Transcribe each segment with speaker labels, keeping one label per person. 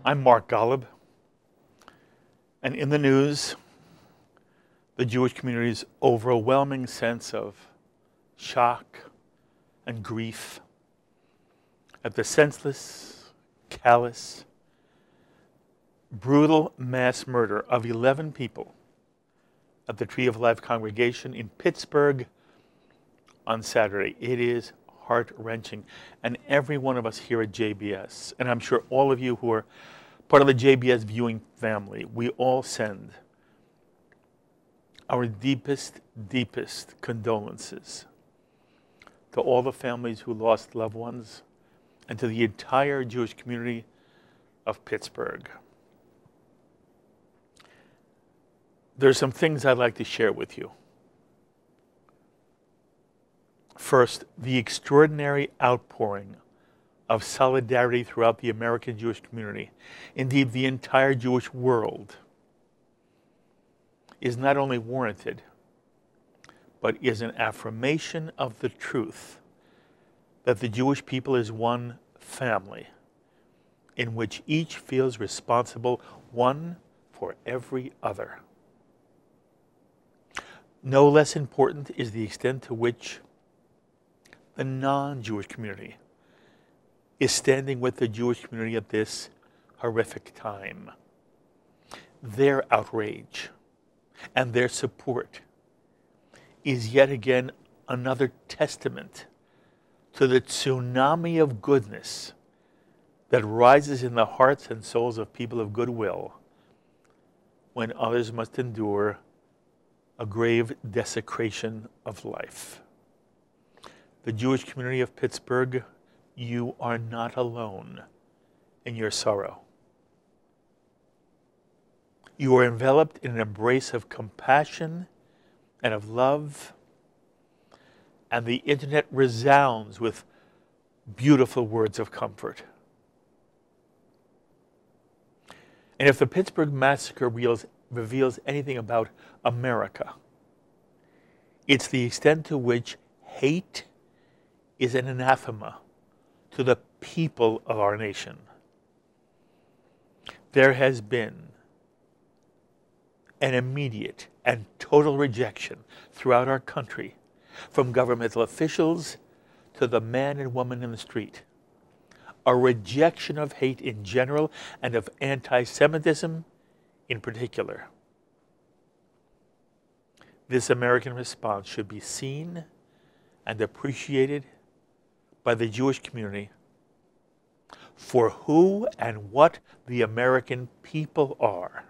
Speaker 1: I'm Mark Golub, and in the news, the Jewish community's overwhelming sense of shock and grief at the senseless, callous, brutal mass murder of 11 people at the Tree of Life congregation in Pittsburgh on Saturday. It is heart-wrenching. And every one of us here at JBS, and I'm sure all of you who are part of the JBS viewing family, we all send our deepest, deepest condolences to all the families who lost loved ones and to the entire Jewish community of Pittsburgh. There's some things I'd like to share with you. First, the extraordinary outpouring of solidarity throughout the American Jewish community, indeed the entire Jewish world, is not only warranted, but is an affirmation of the truth that the Jewish people is one family in which each feels responsible, one for every other. No less important is the extent to which the non-Jewish community is standing with the Jewish community at this horrific time. Their outrage and their support is yet again another testament to the tsunami of goodness that rises in the hearts and souls of people of goodwill when others must endure a grave desecration of life. The Jewish community of Pittsburgh, you are not alone in your sorrow. You are enveloped in an embrace of compassion and of love, and the internet resounds with beautiful words of comfort. And if the Pittsburgh massacre reveals anything about America, it's the extent to which hate is an anathema to the people of our nation. There has been an immediate and total rejection throughout our country, from governmental officials to the man and woman in the street. A rejection of hate in general and of anti-Semitism in particular. This American response should be seen and appreciated by the Jewish community for who and what the American people are,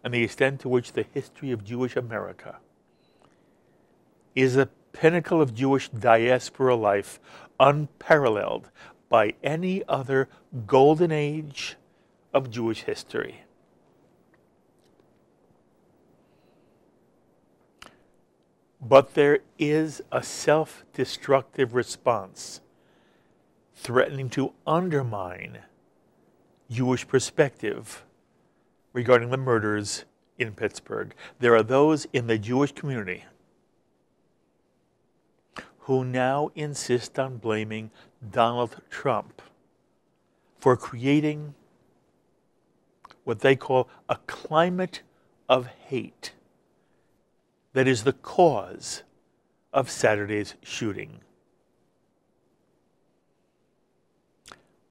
Speaker 1: and the extent to which the history of Jewish America is a pinnacle of Jewish diaspora life unparalleled by any other golden age of Jewish history. But there is a self-destructive response threatening to undermine Jewish perspective regarding the murders in Pittsburgh. There are those in the Jewish community who now insist on blaming Donald Trump for creating what they call a climate of hate that is the cause of Saturday's shooting.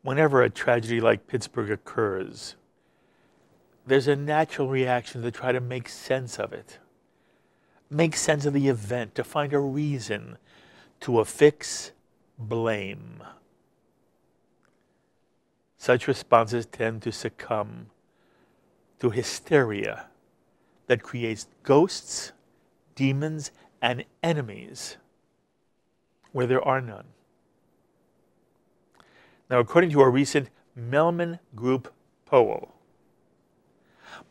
Speaker 1: Whenever a tragedy like Pittsburgh occurs, there's a natural reaction to try to make sense of it, make sense of the event, to find a reason to affix blame. Such responses tend to succumb to hysteria that creates ghosts, demons, and enemies where there are none. Now, according to a recent Mellman Group poll,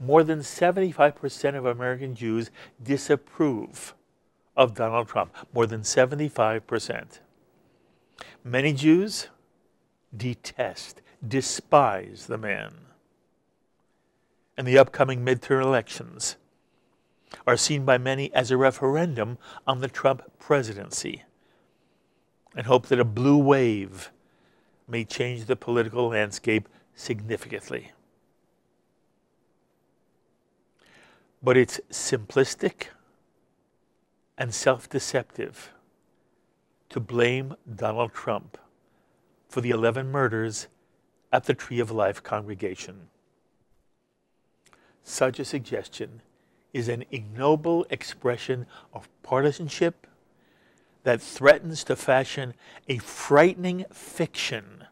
Speaker 1: more than 75% of American Jews disapprove of Donald Trump. More than 75%. Many Jews detest, despise the man. And the upcoming midterm elections are seen by many as a referendum on the Trump presidency, and hope that a blue wave may change the political landscape significantly. But it's simplistic and self-deceptive to blame Donald Trump for the 11 murders at the Tree of Life congregation. Such a suggestion is an ignoble expression of partisanship that threatens to fashion a frightening fiction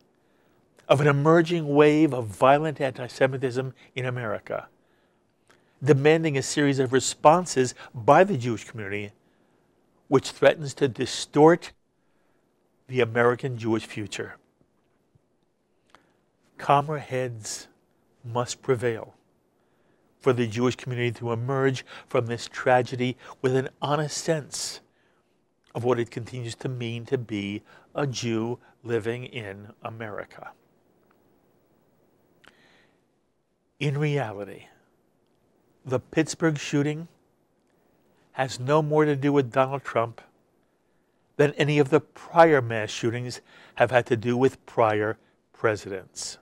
Speaker 1: of an emerging wave of violent anti-Semitism in America, demanding a series of responses by the Jewish community which threatens to distort the American Jewish future. Calmer heads must prevail for the Jewish community to emerge from this tragedy with an honest sense of what it continues to mean to be a Jew living in America. In reality, the Pittsburgh shooting has no more to do with Donald Trump than any of the prior mass shootings have had to do with prior presidents.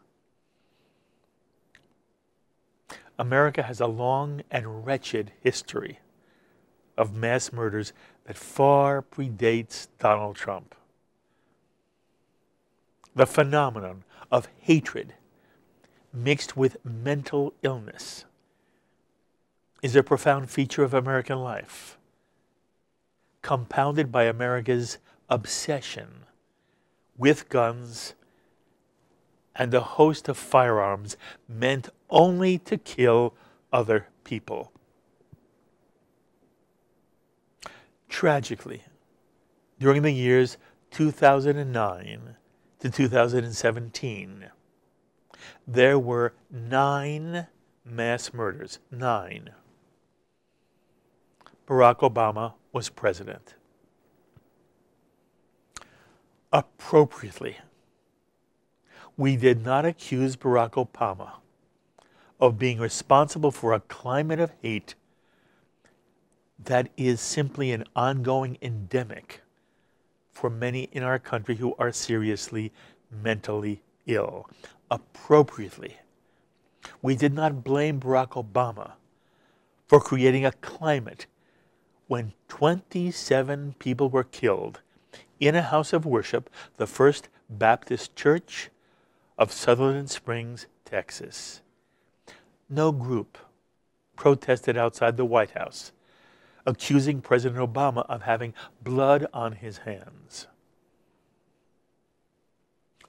Speaker 1: America has a long and wretched history of mass murders that far predates Donald Trump. The phenomenon of hatred mixed with mental illness is a profound feature of American life, compounded by America's obsession with guns and a host of firearms meant only to kill other people. Tragically, during the years 2009 to 2017, there were 9 mass murders. 9. Barack Obama was president. Appropriately, we did not accuse Barack Obama of being responsible for a climate of hate that is simply an ongoing endemic for many in our country who are seriously mentally ill. Appropriately, we did not blame Barack Obama for creating a climate when 27 people were killed in a house of worship, the First Baptist Church of Sutherland Springs, Texas. No group protested outside the White House, accusing President Obama of having blood on his hands.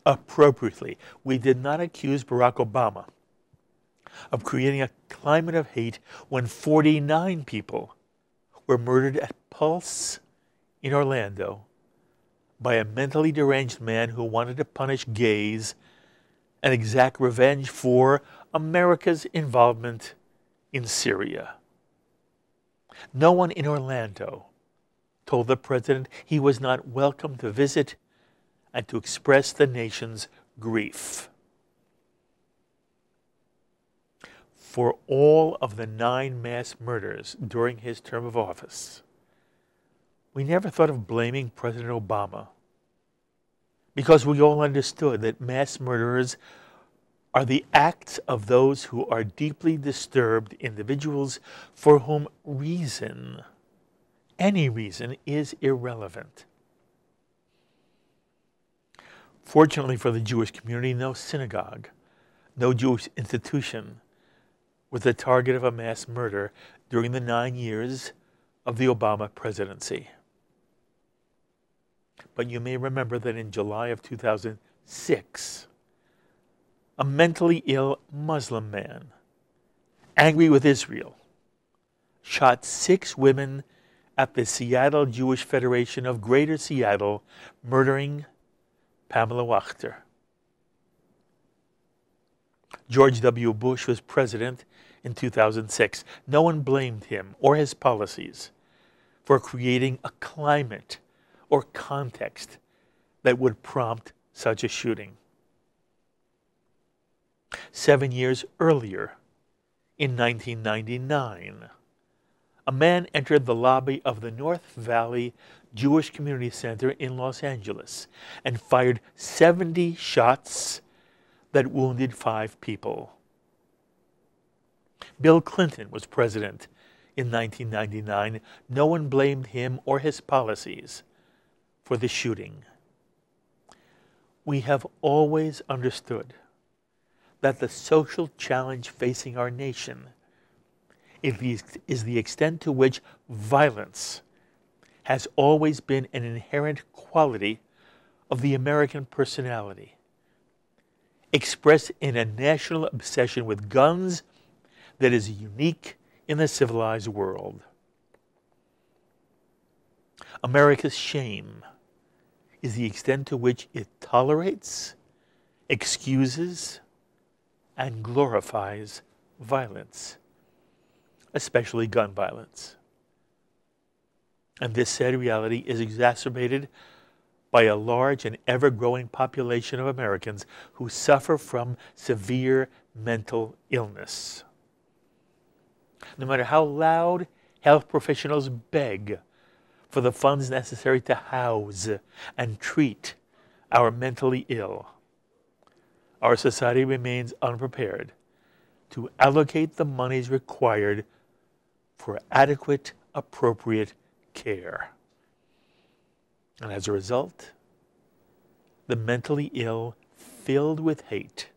Speaker 1: Appropriately, we did not accuse Barack Obama of creating a climate of hate when 49 people were murdered at Pulse in Orlando by a mentally deranged man who wanted to punish gays and exact revenge for America's involvement in Syria. No one in Orlando told the president he was not welcome to visit and to express the nation's grief. For all of the 9 mass murders during his term of office, we never thought of blaming President Obama, because we all understood that mass murderers are the acts of those who are deeply disturbed individuals for whom reason, any reason, is irrelevant. Fortunately for the Jewish community, no synagogue, no Jewish institution was the target of a mass murder during the 9 years of the Obama presidency. But you may remember that in July of 2006, a mentally ill Muslim man, angry with Israel, shot 6 women at the Seattle Jewish Federation of Greater Seattle, murdering Pamela Wachter. George W. Bush was president in 2006. No one blamed him or his policies for creating a climate or context that would prompt such a shooting. 7 years earlier, in 1999, a man entered the lobby of the North Valley Jewish Community Center in Los Angeles and fired 70 shots that wounded 5 people. Bill Clinton was president in 1999. No one blamed him or his policies for the shooting. We have always understood that the social challenge facing our nation is the extent to which violence has always been an inherent quality of the American personality, expressed in a national obsession with guns that is unique in the civilized world. America's shame is the extent to which it tolerates, excuses, and glorifies violence, especially gun violence. And this sad reality is exacerbated by a large and ever-growing population of Americans who suffer from severe mental illness. No matter how loud health professionals beg for the funds necessary to house and treat our mentally ill, our society remains unprepared to allocate the monies required for adequate, appropriate care. And as a result, the mentally ill, filled with hate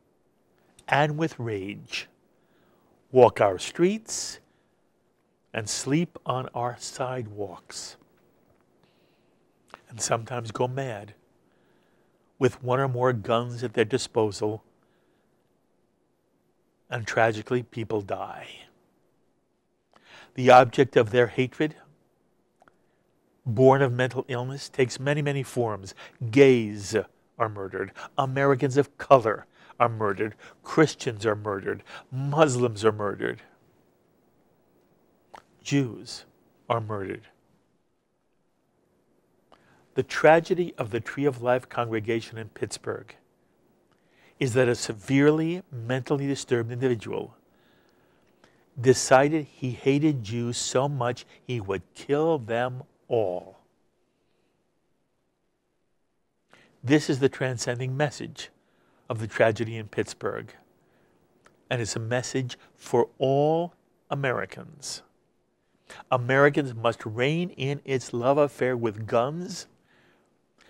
Speaker 1: and with rage, walk our streets and sleep on our sidewalks, and sometimes go mad with one or more guns at their disposal, and tragically people die. The object of their hatred, born of mental illness, takes many, many forms. Gays are murdered. Americans of color are murdered. Christians are murdered. Muslims are murdered. Jews are murdered. The tragedy of the Tree of Life congregation in Pittsburgh is that a severely mentally disturbed individual decided he hated Jews so much he would kill them all. This is the transcending message of the tragedy in Pittsburgh, and it's a message for all Americans. Americans must rein in its love affair with guns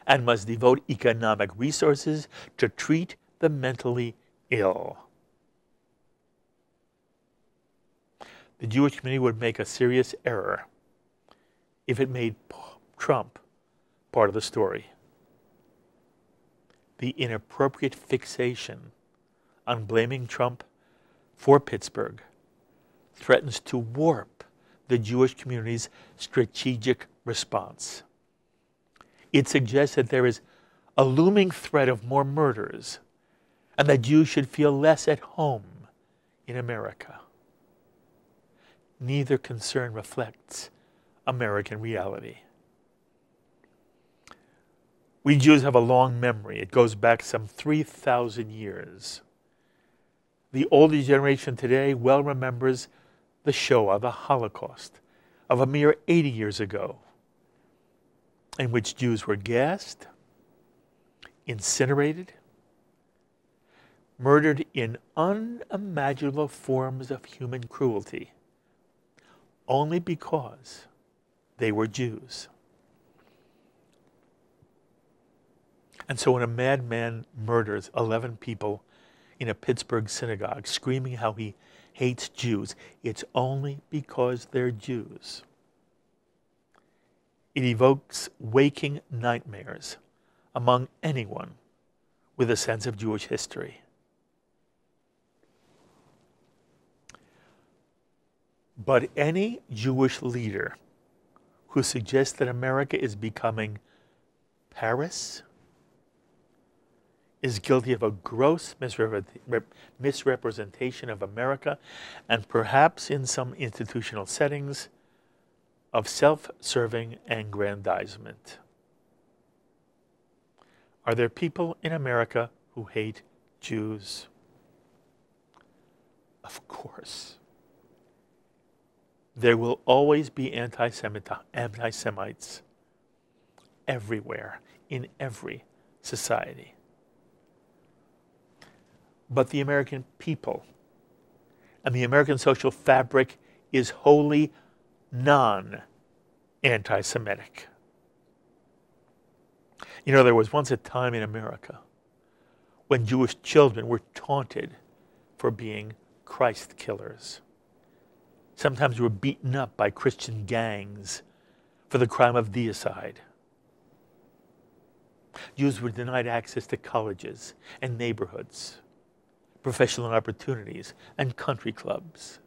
Speaker 1: and must devote economic resources to treat the mentally ill. The Jewish community would make a serious error if it made Trump part of the story. The inappropriate fixation on blaming Trump for Pittsburgh threatens to warp the Jewish community's strategic response. It suggests that there is a looming threat of more murders and that Jews should feel less at home in America. Neither concern reflects American reality. We Jews have a long memory. It goes back some 3,000 years. The older generation today well remembers the Shoah, the Holocaust, of a mere 80 years ago, in which Jews were gassed, incinerated, murdered in unimaginable forms of human cruelty, only because they were Jews. And so when a madman murders 11 people in a Pittsburgh synagogue, screaming how he hates Jews, it's only because they're Jews. It evokes waking nightmares among anyone with a sense of Jewish history. But any Jewish leader who suggests that America is becoming Paris is guilty of a gross misrepresentation of America, and perhaps in some institutional settings of self-serving aggrandizement. Are there people in America who hate Jews? Of course. There will always be anti-Semites everywhere, in every society. But the American people and the American social fabric is wholly non-anti-Semitic. You know, there was once a time in America when Jewish children were taunted for being Christ killers. Sometimes were beaten up by Christian gangs for the crime of deicide. Jews were denied access to colleges and neighborhoods, professional opportunities, and country clubs.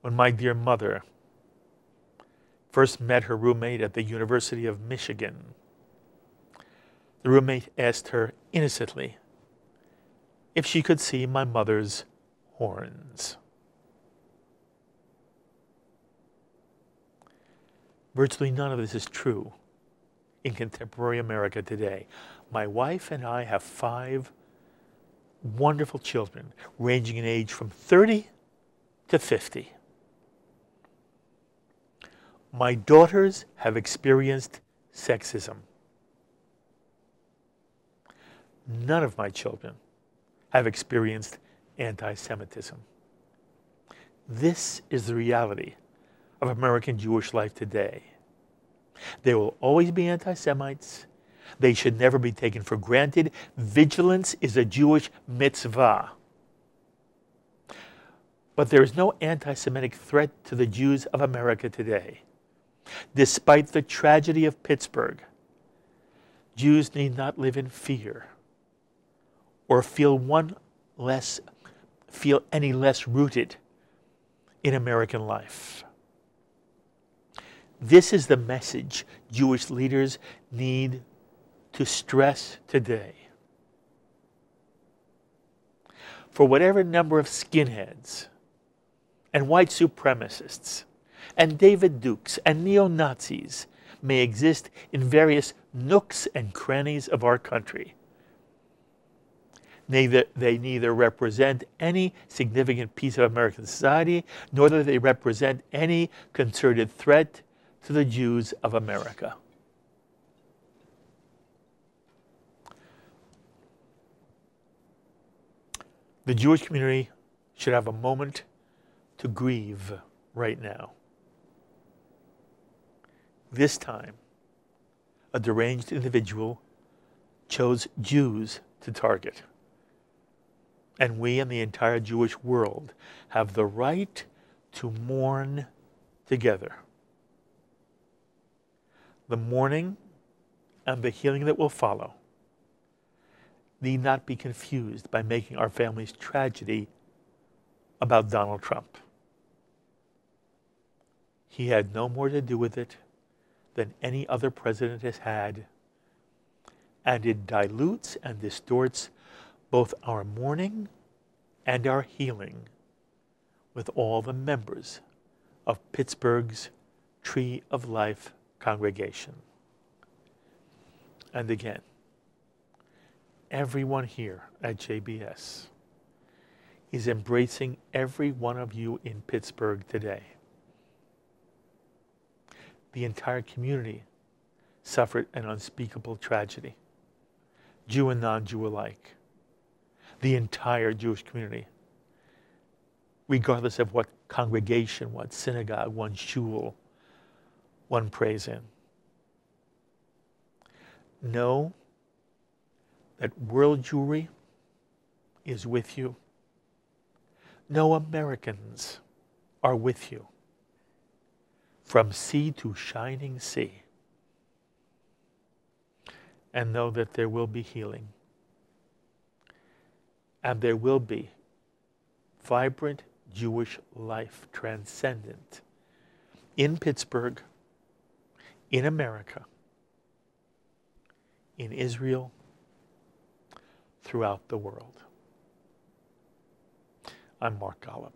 Speaker 1: When my dear mother first met her roommate at the University of Michigan, the roommate asked her innocently if she could see my mother's horns. Virtually none of this is true in contemporary America today. My wife and I have 5 wonderful children ranging in age from 30 to 50. My daughters have experienced sexism. None of my children have experienced anti-Semitism. This is the reality of American Jewish life today. There will always be anti-Semites. They should never be taken for granted. Vigilance is a Jewish mitzvah. But there is no anti-Semitic threat to the Jews of America today. Despite the tragedy of Pittsburgh, Jews need not live in fear or feel any less rooted in American life. This is the message Jewish leaders need to stress today. For whatever number of skinheads and white supremacists and David Dukes and neo-Nazis may exist in various nooks and crannies of our country, they neither represent any significant piece of American society, nor do they represent any concerted threat to the Jews of America. The Jewish community should have a moment to grieve right now. This time, a deranged individual chose Jews to target. And we and the entire Jewish world have the right to mourn together. The mourning and the healing that will follow need not be confused by making our family's tragedy about Donald Trump. He had no more to do with it than any other president has had, and it dilutes and distorts both our mourning and our healing with all the members of Pittsburgh's Tree of Life congregation. And again, everyone here at JBS is embracing every one of you in Pittsburgh today. The entire community suffered an unspeakable tragedy, Jew and non-Jew alike. The entire Jewish community, regardless of what congregation, what synagogue, one shul, one prays in. Know that world Jewry is with you. No Americans are with you. From sea to shining sea. And know that there will be healing. And there will be vibrant Jewish life, transcendent, in Pittsburgh, in America, in Israel, throughout the world. I'm Mark Golub.